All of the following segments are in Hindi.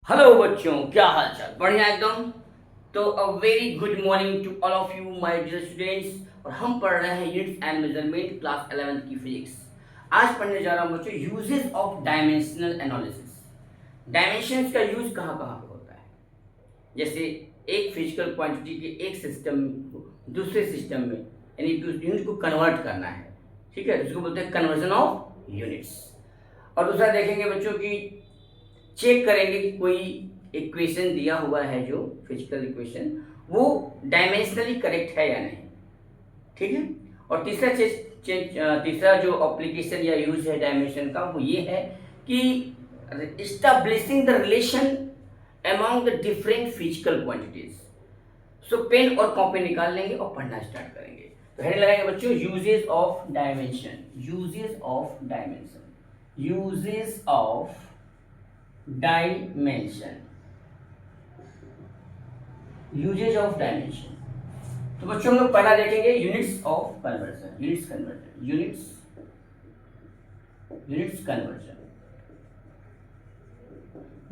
हेलो बच्चों, क्या हाल चाल? बढ़िया एकदम। तो a very good morning to all of you my dear students. और हम पढ़ रहे हैं units and measurement class 11th की फिजिक्स। आज पढ़ने जा रहा हूं बच्चों uses of dimensional analysis. Dimensions का यूज कहाँ कहाँ पे होता है? जैसे एक फिजिकल क्वांटिटी के एक सिस्टम दूसरे सिस्टम में, यानी कि उस यूनिट को कन्वर्ट करना है। ठीक है, जिसको बोलते हैं कन्वर्जन ऑफ यूनिट्स। और दूसरा देखेंगे बच्चों की चेक करेंगे कि कोई इक्वेशन दिया हुआ है, जो फिजिकल इक्वेशन, वो डायमेंशनली करेक्ट है या नहीं। ठीक है। और तीसरा जो एप्लीकेशन या यूज है डायमेंशन का, वो ये है कि establishing the relation among the different physical quantities. So pen और कॉपी निकाल लेंगे और पढ़ना स्टार्ट करेंगे। तो हेडिंग लगाएंगे बच्चों uses of dimension. Uses of dimension. Uses of dimension. Uses of dimension. तो बच्चों हम लोग पहला देखेंगे units of conversion. Units conversion.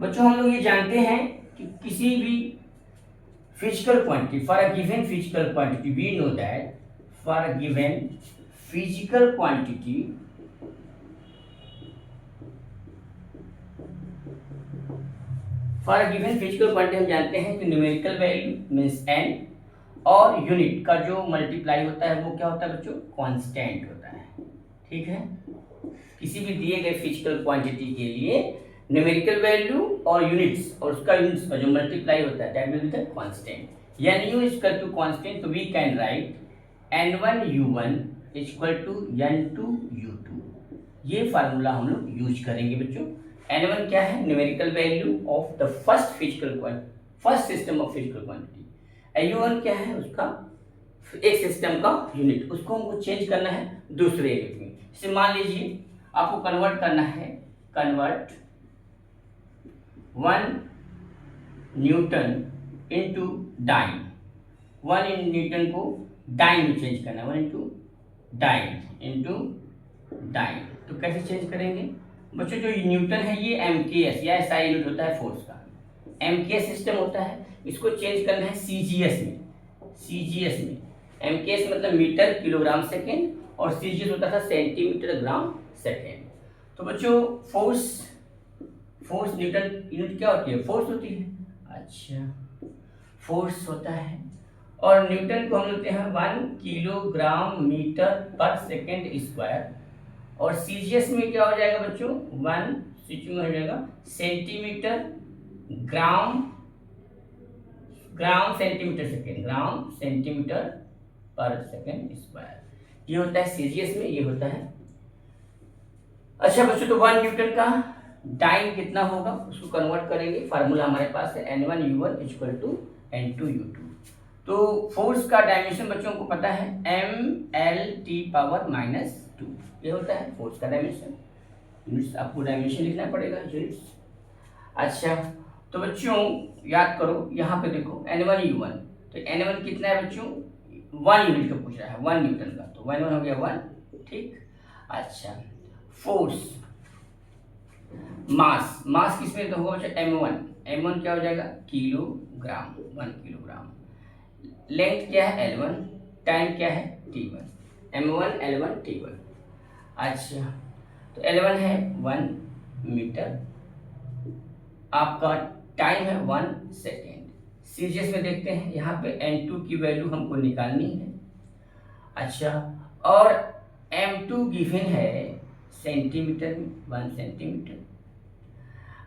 बच्चों हम लोग ये जानते हैं कि किसी भी physical quantity, for a given physical quantity, we know that for a given physical quantity हम जानते हैं कि न्यूमेरिकल वैल्यू मींस n, और यूनिट का जो मल्टीप्लाई होता है वो क्या होता है बच्चों? कांस्टेंट होता है। ठीक है। किसी भी दिए गए फिजिकल क्वांटिटी के लिए न्यूमेरिकल वैल्यू और यूनिट्स, और उसका यूनिट्स का जो मल्टीप्लाई होता है, that will be the constant. nu is equal to constant, तो we can write n1u1 is equal to n2u2। ये फार्मूला हम लोग यूज करेंगे बच्चों। n1 क्या है? Numerical value of the first system of physical quantity. u1 क्या है? उसका एक सिस्टम का यूनिट, उसको हमको चेंज करना है दूसरे यूनिट में। जैसे मान लीजिए आपको कन्वर्ट करना है, convert 1 newton into dyne. 1 newton को डाइन में चेंज करना है, 1 इनटू डाइन। तो कैसे चेंज करेंगे बच्चों? जो न्यूटन है ये एमकेएस या एसआई यूनिट होता है फोर्स का, एमकेएस सिस्टम होता है। इसको चेंज करना है सीजीएस में। एमकेएस मतलब मीटर किलोग्राम सेकेंड, और सीजीएस होता था सेंटीमीटर ग्राम सेकेंड। तो बच्चों फोर्स न्यूटन यूनिट क्या होती है? फोर्स होती है। अच्छा, फोर्स होता है, और न्यूटन को हम लेते हैं 1 किलोग्राम मीटर पर सेकेंड स्क्वायर। और सीजीएस में क्या हो जाएगा बच्चों? 1 स्विच में हो जाएगा सेंटीमीटर ग्राम सेंटीमीटर पर सेकेंड स्क्वायर। ये होता है सीजीएस में, ये होता है। अच्छा बच्चों, तो 1 न्यूटन का डाइन कितना होगा उसको कन्वर्ट करेंगे। फार्मूला हमारे पास है n1u1 इक्वल टू n2u2। तो फोर्स का डायमेंशन बच्चों को पता है mLT⁻²। ये होता है फोर्स का डायमेंशन। यूनिट्स आपको डायमेंशन लिखना पड़ेगा, यूनिट्स। अच्छा, तो बच्चों याद करो, यहाँ पे देखो n1u1, तो n1 कितना है बच्चों? 1 यूनिट का पूछ रहा है, 1 न्यूटन का, तो 1 हो गया 1। ठीक। अच्छा, फोर्स, मास किसमें तो होगा बच्चों? m1 क्या हो जाएगा? Kilogram, 1 kilogram. लेंथ क्या है? L1। टाइम क्या है? T1। m1 L1 T1। अच्छा, तो L1 है 1 मीटर, आपका टाइम है 1 सेकेंड। सीजीएस में देखते हैं, यहाँ पे n2 की वैल्यू हमको निकालनी है। अच्छा, और m2 गिवन है सेंटीमीटर में, 1 सेंटीमीटर,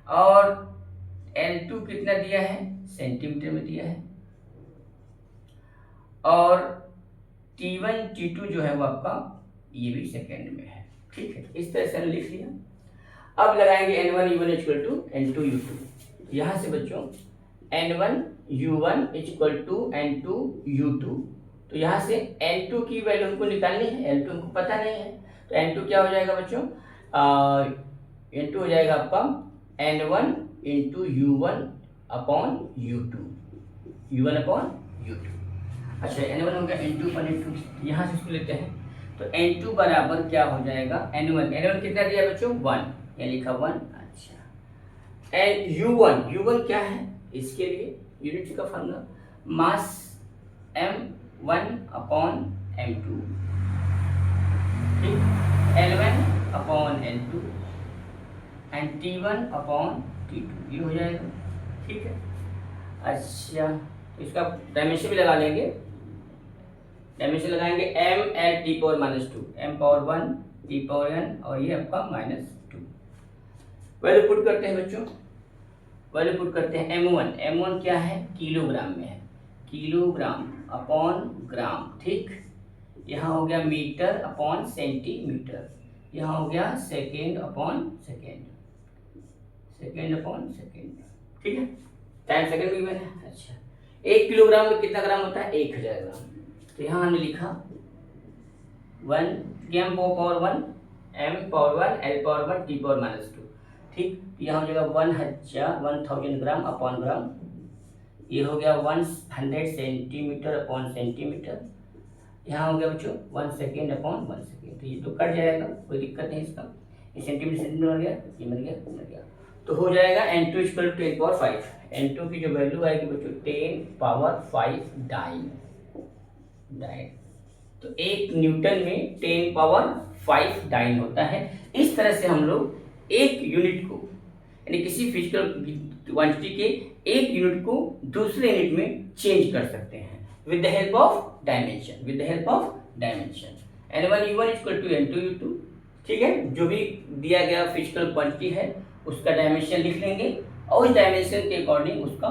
और L2 कितना दिया है? सेंटीमीटर में दिया है, और T1 T2 जो है वो आपका ये भी सेकेंड में है। ठीक है, इस तरह से हमने लिख लिया। अब लगाएंगे n1u1 इक्वल टू n2u2। यहाँ से बच्चों n1u1 इक्वल टू n2u2, तो यहाँ से n2 की वैल्यू हमको निकालनी है, L2 हमको पता नहीं है। तो n2 क्या हो जाएगा बच्चों? n2 हो जाएगा आपका n1 into u1 upon u2। अच्छा, n1 हो गया n2 पर n2, यहाँ से इसको लेते हैं, तो n2 बराबर क्या हो जाएगा? n1 कितना दिया बच्चों? 1, यहाँ लिखा 1। अच्छा, एंड U1 क्या है, इसके लिए यूनिट का फॉर्मूला मास M1/M2, ठीक, L1/L2 एंड T1/T2, ये हो जाएगा, ठीक है। अच्छा, तो इसका डायमेंशन भी लगा लेंगे, डायमेंशन लगाएंगे M(L)T⁻², M⁻1T⁻n और ये आपका -2। वैल्यू पुट करते हैं बच्चों, वैल्यू पुट करते हैं। M1 क्या है, किलोग्राम में है, किलोग्राम/ग्राम, ठीक। यहाँ हो गया मीटर/सेंटीमीटर, यहाँ हो गया सेकेंड/सेकेंड, ठीक है। टाइम सेकंड में मैंने, अच्छा 1 किलोग्राम में कितना ग्राम होता है, 1000 ग्राम। तो यहाँ हमने लिखा 1 M⁻1 M⁻1L⁻1T⁻², ठीक। यहाँ हो जाएगा 1000 ग्राम/ग्राम, ये हो गया 100 सेंटीमीटर/सेंटीमीटर, यहाँ हो गया बच्चों 1 सेकेंड/1 सेकेंड। तो ये तो कट जाएगा, कोई दिक्कत नहीं इसका, ये सेंटीमीटर मिल गया, ये मिल गया। तो हो जाएगा N2 = 10⁵। N2 की जो वैल्यू आएगी बच्चों 10⁵ डाइन। तो 1 न्यूटन में 10⁵ डाइन होता है। इस तरह से हम लोग एक यूनिट को, यानी किसी फिजिकल क्वांटिटी के एक यूनिट को दूसरे यूनिट में चेंज कर सकते हैं with the help of dimension, N1U1 = N2U2, ठीक है। जो भी दिया गया फिजिकल क्वांटिटी है उसका डायमेंशन लिख लेंगे और उस डायमेंशन के अकॉर्डिंग उसका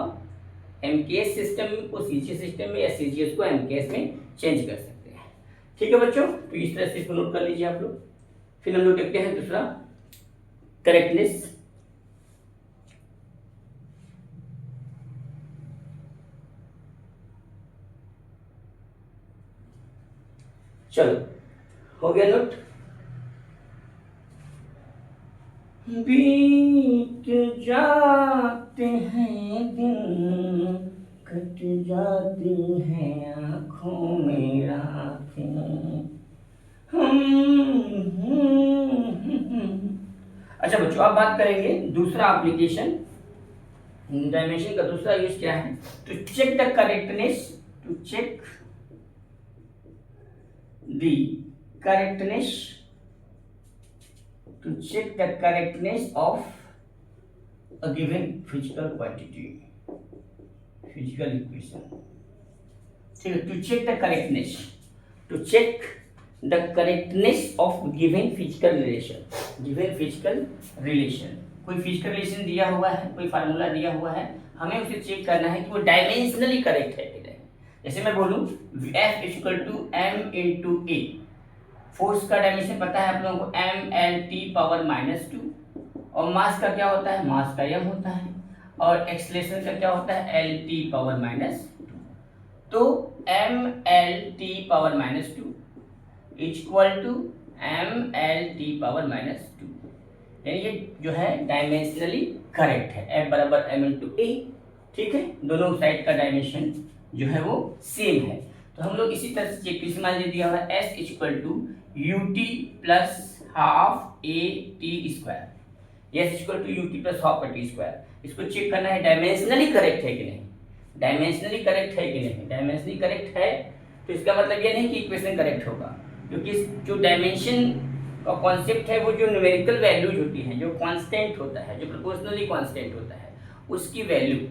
MKS सिस्टम को CGS सिस्टम में या CGS को MKS में चेंज कर सकते हैं, ठीक है बच्चों। तो इस तरह से इसको नोट कर लीजिए आप लोग। फिर हम लोग देखते हैं दूसरा, करेक्टनेस। चलो, हो गया नोट। बीत जाते हैं दिन, कट जाती हैं आँखों में रातें, अच्छा बच्चों, अब बात करेंगे दूसरा एप्लीकेशन। डायमेंशन का दूसरा यूज क्या है, to check the correctness, to check the correctness of a given physical quantity, physical equation, ठीक है। to check the correctness of given physical relation, कोई फिजिकल रिलेशन दिया हुआ है, कोई फार्मूला दिया हुआ है, हमें उसे चेक करना है कि वो डायमेंशनली करेक्ट है कि नहीं। जैसे मैं बोलूं F = M/A, फोर्स का डायमेंशन पता है आप लोगों को MLT⁻², और मास का क्या होता है, मास का m होता है, और एक्सेलरेशन का क्या होता है LT⁻²। तो MLT⁻² = MLT⁻², यानी ये जो है डायमेंशनली करेक्ट है, F = M/A, ठीक है। दोनों साइड का डायमेंशन जो है वो सेम है। तो हम लोग इसी तरह से चेक, किसी मान लीजिए दिया हुआ है S = UT + ½ AT², S = UT + ½ AT²। इसको चेक करना है डायमेंशनली करेक्ट है कि नहीं, डायमेंशनली करेक्ट है तो इसका मतलब ये नहीं कि इक्वेशन करेक्ट होगा, क्योंकि जो डायमेंशन का कॉन्सेप्ट है वो जो न्यूमेरिकल वैल्यूज होती हैं, जो कांस्टेंट होता है, जो प्रोपोर्शनली कांस्टेंट होता है, उसकी वैल्यू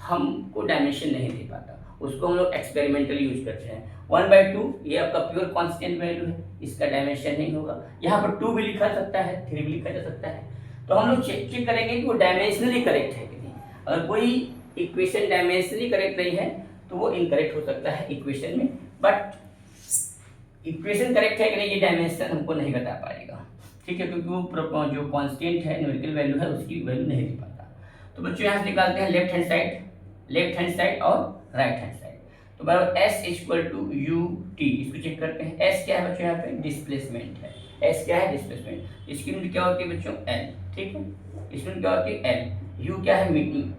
हमको डायमेंशन नहीं दे पाता, उसको हम लोग एक्सपेरिमेंटली यूज करते हैं। 1/2 ये आपका प्योर कांस्टेंट वैल्यू है, इसका डायमेंशन नहीं होगा। यहाँ पर 2 भी लिखा सकता है, 3 भी लिखा जा सकता है। तो हम लोग चेक करेंगे कि वो डायमेंशनली करेक्ट है कि नहीं। अगर कोई इक्वेशन डायमेंशनली करेक्ट नहीं है तो वो इनकरेक्ट हो सकता है इक्वेशन में, बट इक्वेशन करेक्ट है कि नहीं ये डायमेंशन हमको नहीं बता पाएगा, ठीक है, क्योंकि वो जो कांस्टेंट है, न्यूमेरिकल वैल्यू है, उसकी वैल्यू नहीं दे पाता। तो बच्चों यहाँ से निकालते हैं लेफ्ट हैंड साइड और राइट हैंड साइड। तो बराबर S = UT, इसको चेक करते हैं। S क्या है बच्चों, यहाँ पे डिस्प्लेसमेंट है, S क्या है डिस्प्लेसमेंट, इसकी यूनिट क्या होती है बच्चों L, ठीक है, इसकी यूनिट क्या होती है L। U क्या है,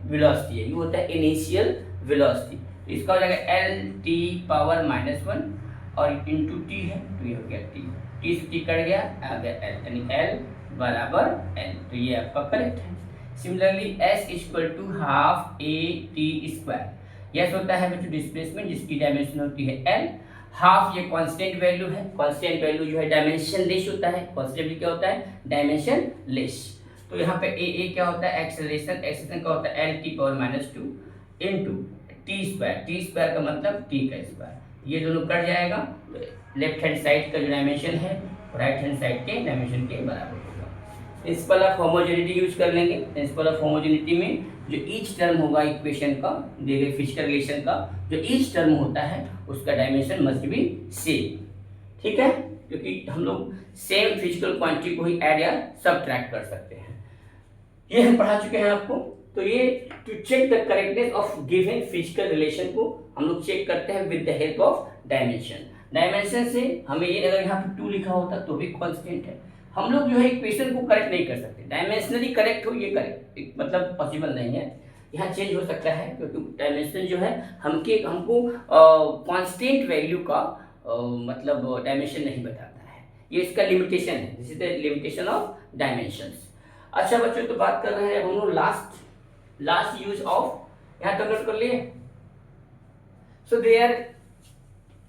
वेलोसिटी है, U होता है इनिशियल वेलोसिटी, तो इसका हो जाएगा LT⁻⁻1 और इंटू T है, तो ये हो गया T से T कट गया, आ गया L, यानी L = L। तो ये आपका करेक्ट है। Similarly s equal to half a t square. S होता है बच्चों डिस्प्लेसमेंट जिसकी डायमेंशन होती है l। हाफ ये कांस्टेंट वैल्यू है, कांस्टेंट वैल्यू जो है डायमेंशन लेस होता है, कांस्टेंट क्या होता है डायमेंशन लेस। तो यहाँ पे ए क्या होता है एक्सेलरेशन, एक्सेलरेशन का होता है L T power minus two into T square का मतलब टी का स्क्वायर। ये दोनों कट जाएगा तो लेफ्ट हैंड साइड का जो डायमेंशन है राइट हैंड साइड के डायमेंशन के बराबर होगा। प्रिंसिपल ऑफ होमोजेनिटी यूज कर लेंगे। प्रिंसिपल ऑफ होमोजेनिटी में जो ईच टर्म होगा इक्वेशन का दिए गए फिजिकल रिलेशन का जो ईच टर्म होता है उसका डायमेंशन मस्ट बी सेम। ठीक है, क्योंकि हम लोग सेम फिजिकल क्वांटिटी को ही ऐड या सबट्रैक्ट कर सकते हैं। ये हम पढ़ा चुके हैं आपको। तो ये to check the correctness of given physical relation को हम लोग चेक करते हैं with the help of dimension. Dimension से हमें ये अगर यहाँ पे 2 लिखा होता तो भी कांस्टेंट है, हम लोग जो है इक्वेशन को करेक्ट नहीं कर सकते। डायमेंशनली करेक्ट हो ये करेक्ट मतलब पॉसिबल नहीं है, यहाँ चेंज हो सकता है क्योंकि डायमेंशन जो है हमको कांस्टेंट वैल्यू का मतलब डायमेंशन नहीं बताता है, ये इसका लिमिटेशन है। This is the limitation of dimensions. अच्छा बच्चों तो बात कर रहे हैं हम लोग लास्ट यूज ऑफ, यहाँ तक नोट कर लिए। So there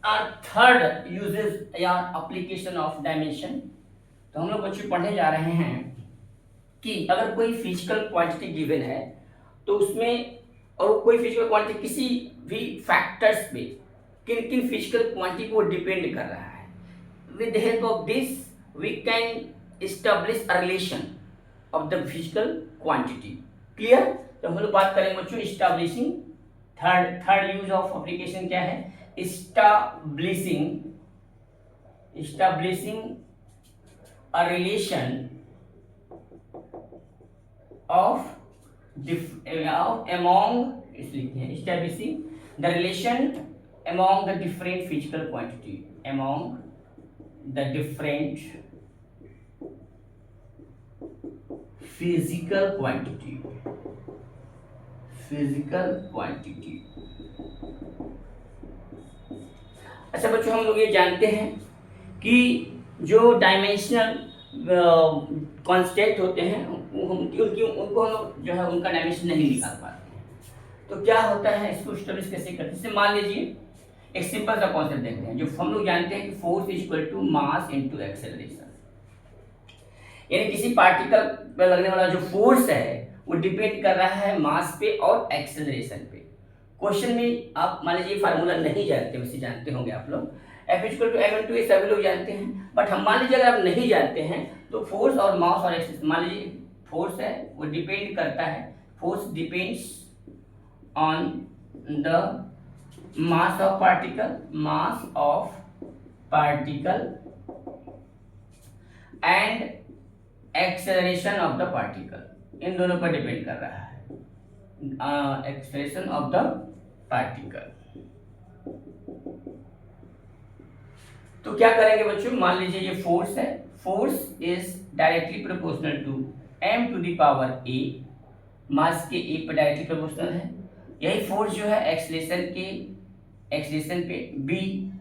are third uses या एप्लीकेशन ऑफ डायमेंशन। तो हम लोग बच्चों पढ़ने जा रहे हैं कि अगर कोई फिजिकल क्वांटिटी गिवन है तो उसमें और कोई फिजिकल क्वांटिटी किसी भी फैक्टर्स पे किन किन फिजिकल क्वांटिटी को डिपेंड कर रहा है। With the help of this we can establish a relation of the physical quantity. Clear? तो हम लोग बात करेंगे बच्चों establishing. Third use of application क्या है? establishing a relation of establishing the relation among the different physical quantity, among the different physical quantity। अच्छा बच्चों हम लोग ये जानते हैं कि जो डायमेंशनल कांस्टेंट होते हैं उनको हम लोग जो है उनका डायमेंशन नहीं निकाल पाते हैं। तो क्या होता है इसको एस्टैब्लिश कैसे करते हैं? जैसे मान लीजिए एक सिंपल सा कॉन्सेप्ट देखते हैं जो हम लोग जानते हैं कि force is equal to mass into acceleration. यानी किसी पार्टिकल पर लगने वाला जो फोर्स है वो डिपेंड कर रहा है मास पे और एक्सेलरेशन पे। क्वेश्चन में आप मान लीजिए फार्मूला नहीं जानते, वैसे जानते होंगे आप लोग F equal to m into ये सभी लोग जानते हैं, बट हम मान लीजिए अगर आप नहीं जानते हैं तो फोर्स और मास और एक्सेलरेशन, मान लीजिए फोर्स है वो डिपेंड करता है, force depends on the mass of particle and acceleration of the particle, इन दोनों पर डिपेंड कर रहा है एक्सेलरेशन ऑफ द पार्टिकल। तो क्या करेंगे बच्चों? मान लीजिए ये फोर्स है, force is directly proportional to m to the power a, mass के a पर डायरेक्टली प्रोपोर्शनल है। यही फोर्स जो है एक्सेलरेशन पे b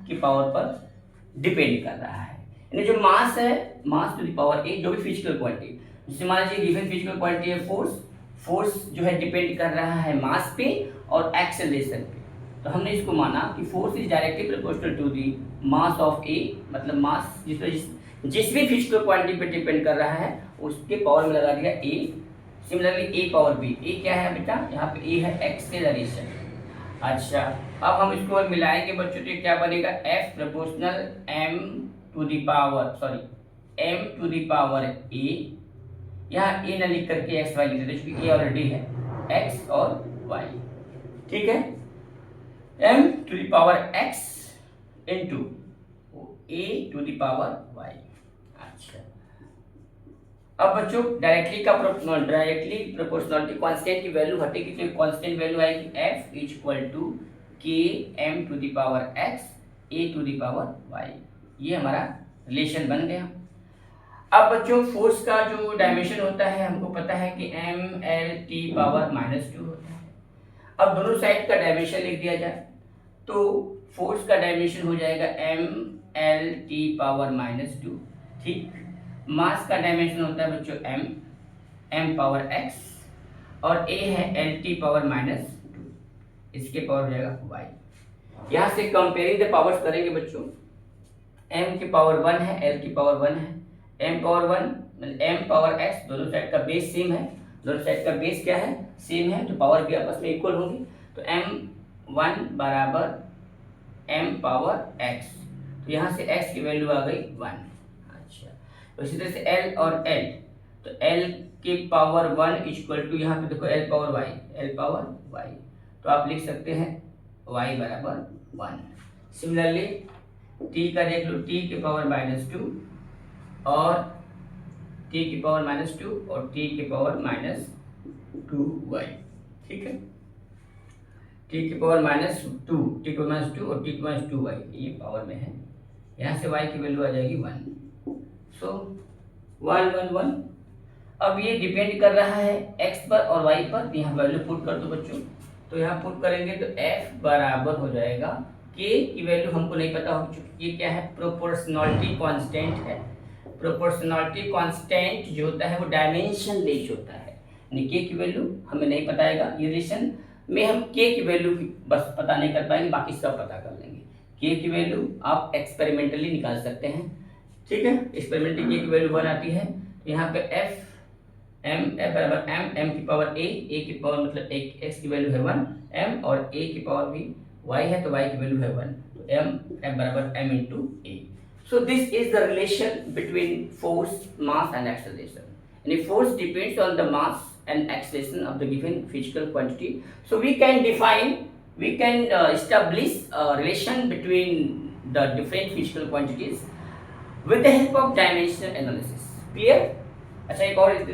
की पावर पर डिपेंड कर रहा है। यानी जो मास है, मास टू द पावर a जो भी फिजिकल क्वांटिटी, जैसे मान लीजिए गिवन फिजिकल क्वांटिटी है फोर्स जो है डिपेंड कर रहा है मास पे और एक्सेलरेशन पे। तो हमने इसको माना कि force is directly proportional to the mass of a, मतलब मास जिस भी फिजिकल क्वांटिटी पे डिपेंड कर रहा है उसके पावर में लगा दिया ए। सिमिलरली ए पावर बी, ए क्या है बेटा? यहाँ पे ए है एक्सेलरेशन। अच्छा अब हम इसको मिलाएंगे बच्चों तो क्या बनेगा? F proportional m to the power a, यहाँ ए न लिख करके एक्स वाई लिख देते क्योंकि ए ऑलरेडी है एक्स और वाई। ठीक है, m to the power x into a to the power y। अच्छा अब बच्चों डायरेक्टली प्रोपोर्शनलिटी कांस्टेंट की वैल्यू हटेगी तो कांस्टेंट वैल्यू आएगी f is equal to k m to the power x a to the power y। ये हमारा रिलेशन बन गया। अब बच्चों फोर्स का जो डायमेंशन होता है हमको पता है कि mlt पावर -2 होता है। अब दोनों साइड का डायमेंशन लिख दिया जाए तो फोर्स का डायमेंशन हो जाएगा mlt पावर -2। ठीक, मास का डायमेंशन होता है बच्चों m पावर x और a है LT⁻², इसके पावर हो जाएगा y। यहाँ से कंपेयरिंग द पावर्स करेंगे बच्चों, m की पावर 1 है, l की पावर 1 है, m पावर 1 मतलब m पावर x, दोनों साइड का बेस सेम है, दोनों साइड का बेस क्या है, सेम है, तो पावर भी आपस में इक्वल होगी। तो m1 बराबर m पावर x, तो यहाँ से x की वैल्यू आ गई 1। अच्छा, तो इसी तरह से l और l, तो l की पावर 1 इक्वल टू, यहाँ पे देखो l power y, l power y, तो आप लिख सकते हैं y बराबर 1। सिमिलरली t का देख लो, t की पावर -2 और t की पावर -2 और t की पावर -2y, ठीक है, t की पावर -2, t की पावर -2 और t की पावर -2y, ये पावर में है, यहाँ से y की वैल्यू आ जाएगी 1। सो 1 1 1। अब ये डिपेंड कर रहा है x पर और y पर, यहाँ वैल्यू पुट कर दो बच्चों, तो यहाँ पुट करेंगे तो f बराबर हो जाएगा, k की वैल्यू हमको नहीं पता हो चुकी, ये क्या है, प्रोपोर्शनलिटी कांस्टेंट है। प्रोपोर्शनलिटी कांस्टेंट जो होता है वो डायमेंशन लेस होता है, यानी k की वैल्यू हमें नहीं बताएगा, ये रिलेशन में हम k की वैल्यू बस पता नहीं कर पाएंगे, बाकी सब पता कर लेंगे। k की वैल्यू आप एक्सपेरिमेंटली निकाल सकते हैं, ठीक है, एक्सपेरिमेंटली k की वैल्यू 1 आती है, तो यहाँ पे f बराबर m की पावर a की पावर मतलब x की वैल्यू है 1, m और a की पावर भी y है, तो y की वैल्यू है 1, तो m बराबर m into a। So this is the relation between force, mass and acceleration. And if force depends on the mass and acceleration of the given physical quantity, so we can establish a relation between the different physical quantities with the help of dimensional analysis. Clear? अच्छा, एक और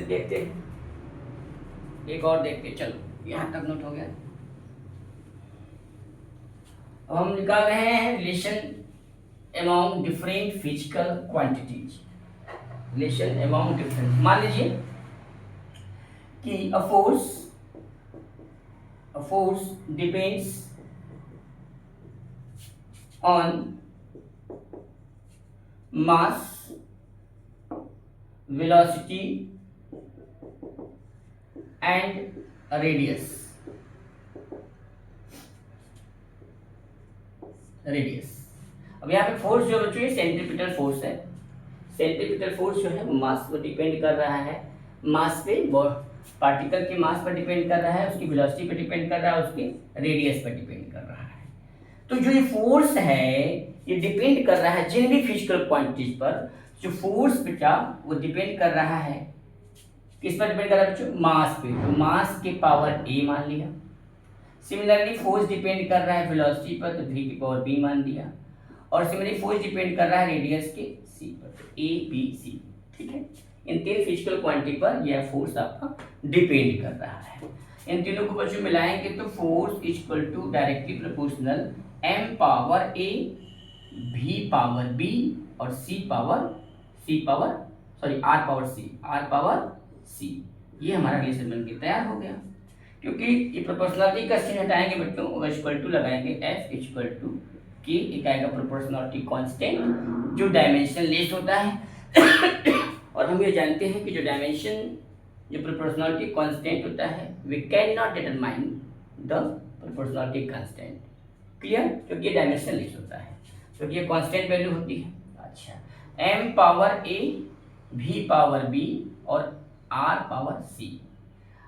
देखते हैं, चलो यहाँ तक नोट हो गया। अब हम निकाल रहे हैं relation among different physical quantities, relation among different, मान लीजिए कि a force depends on mass, velocity and radius। अब यहाँ पे फोर्स जो बच्चों ये सेंट्रीपिटल फोर्स है, सेंट्रीपिटल फोर्स जो है मास पर डिपेंड कर रहा है, मास पे, पार्टिकल के मास पर डिपेंड कर रहा है, उसकी वेलोसिटी पर डिपेंड कर रहा है, उसके रेडियस पर डिपेंड कर रहा है। तो जो ये फोर्स है ये डिपेंड कर रहा है जिन भी फिजिकल क्वांटिटीज पर, जो फोर्स बेटा वो डिपेंड कर रहा है किस पर डिपेंड कर रहा है बच्चों, मास पे, तो मास के पावर a मान लिया। सिमिलरली फोर्स डिपेंड कर रहा है वेलोसिटी पर, तो v की पावर b मान दिया, और सिमिलरली फोर्स डिपेंड कर रहा है रेडियस के c पर, तो a b c, ठीक है, इन तीन फिजिकल क्वांटिटी पर यह फोर्स आपका डिपेंड कर रहा है। इन तीनों को बच्चों मिलाएंगे तो force equal to directly proportional m power a, v power b और r पावर c, ये हमारा रिलेशन बन के तैयार हो गया। क्योंकि ये प्रोपोर्शनलिटी का चिन्ह हटाएंगे बच्चों, और इक्वल टू लगाएंगे f इक्वल टू k, एक आएगा प्रोपोर्शनलिटी कांस्टेंट जो डायमेंशन लेस होता है और हम ये जानते हैं कि जो डायमेंशन, जो प्रोपोर्शनलिटी कांस्टेंट होता है, we can not determine the proportionality constant. Clear? क्योंकि ये डायमेंशन लेस होता है, क्योंकि ये कांस्टेंट वैल्यू होती है। अच्छा, m power a, v power b और r पावर c।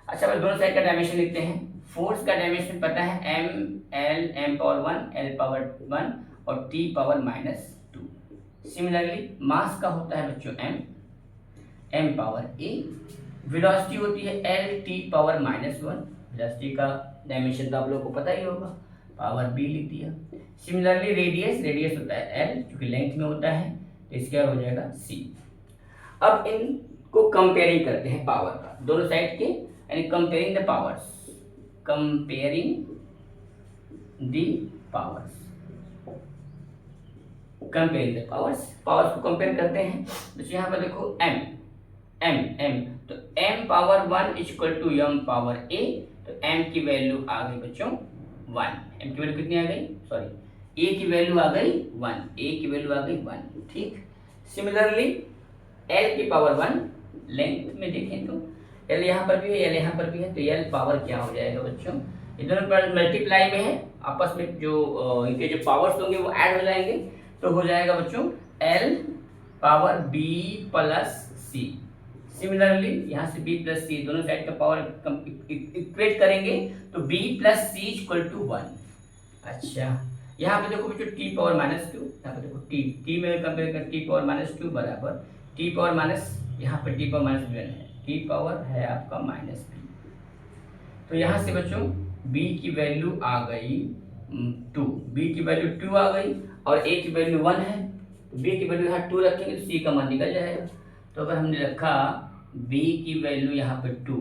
अच्छा, बस दोनों साइड का डायमेंशन लिखते हैं। फोर्स का डायमेंशन पता है m पावर 1, l पावर 1 और t पावर -2। सिमिलरली मास का होता है बच्चों m पावर a, वेलोसिटी होती है l t पावर -1, वेलोसिटी का डायमेंशन तो आप लोगों को पता ही होगा, पावर b लिख दिया। सिमिलरली रेडियस होता है l, क्योंकि लेंथ में होता है, तो इसका हो जाएगा c। अब इनको कंपेयरिंग करते हैं पावर का, दोनों साइड के, यानी कंपेयरिंग द पावर्स, पावर्स को कंपेयर करते हैं। तो यहाँ पर देखो m, तो m power 1 equal to m power a, तो m की वैल्यू आ गई बच्चों 1, m की वैल्यू कितनी आ गई, सॉरी a की वैल्यू आ गई 1, ठीक। सिमिलरली l की पावर 1, लेंथ में देखें तो एल यहाँ पर भी है, एल यहाँ पर भी है, तो एल पावर क्या हो जाएगा बच्चों, ये दोनों पर मल्टीप्लाई में है, आपस में जो इनके जो पावर्स होंगे वो ऐड हो जाएंगे, तो हो जाएगा बच्चों एल पावर बी प्लस सी। सिमिलरली यहाँ से बी प्लस सी दोनों साइड का पावर इक्वेट करेंगे तो b plus c equal to 1। अच्छा यहाँ पे देखो बच्चों टी पावर माइनस 2, यहाँ पे देखो टी में कंपेयर कर टी पावर माइनस 2 बराबर टी पावर माइनस, यहाँ पे टी पावर माइनस 1 है, टी पावर है आपका माइनस 2। तो यहाँ से बच्चों b की वैल्यू आ गई 2, b की वैल्यू 2 आ गई और a की वैल्यू 1 है, तो b की वैल्यू यहाँ 2 रखेंगे तो c का मान निकल जाएगा। तो अगर हमने रखा b की वैल्यू यहाँ पे 2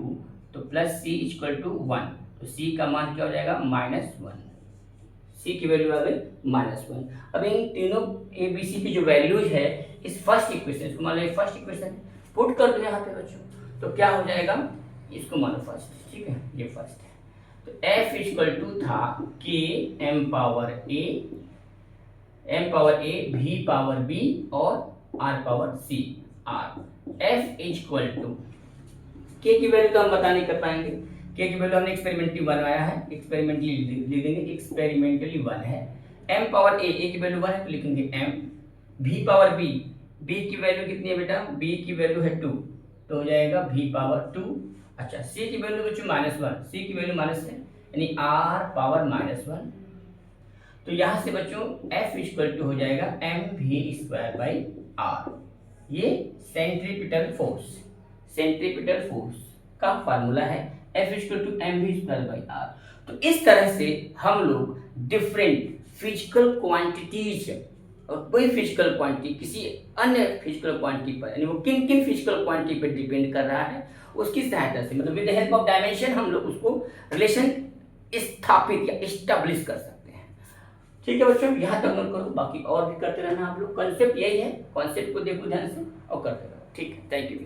तो प्लस c इक्वल टू 1, तो c का मान क्या हो जाएगा -1, c की वैल्यू आ गई -1। अब इन तीनों a b c की जो वैल्यूज है इस फर्स्ट इक्वेशन, इसको मान लो फर्स्ट इक्वेशन पुट कर दो यहाँ पे बच्चों, तो क्या हो जाएगा, इसको मान लो फर्स्ट, ठीक है ये फर्स्ट है, तो f इक्वल टू था k m power a v power b और r power c r। f equal to k की वैल्यू तो हम पता नहीं कर पाएंगे, k की वैल्यू हमने एक्सपेरिमेंटली 1 आया है, एक्सपेरिमेंटली लिख देंगे, एक्सपेरिमेंटली 1 है। m पावर a की वैल्यू 1 है तो लिखेंगे m, v पावर b की वैल्यू कितनी है बेटा, b की वैल्यू है 2 तो हो जाएगा v पावर 2। अच्छा c की वैल्यू बच्चों -1, c की वैल्यू माइनस है यानी r पावर -1। तो यहाँ से बच्चों f इक्वल टू हो जाएगा mv²/r। ये सेंट्रीपिटल फोर्स का फार्मूला है, f इक्वल टू mv²/r। तो इस तरह से हम लोग डिफरेंट फिजिकल क्वांटिटीज और कोई फिजिकल क्वांटिटी किसी अन्य फिजिकल क्वांटिटी पर, यानी वो किन किन फिजिकल क्वांटिटी पर डिपेंड कर रहा है उसकी सहायता से, मतलब with the help of dimension हम लोग उसको रिलेशन स्थापित या एस्टेब्लिश कर सकते हैं। ठीक है बच्चों, यहाँ तक नोट करो, बाकी और भी करते रहना आप लोग, कॉन्सेप्ट यही है, कॉन्सेप्ट को देखो ध्यान से और करते रहो। ठीक है, थैंक यू।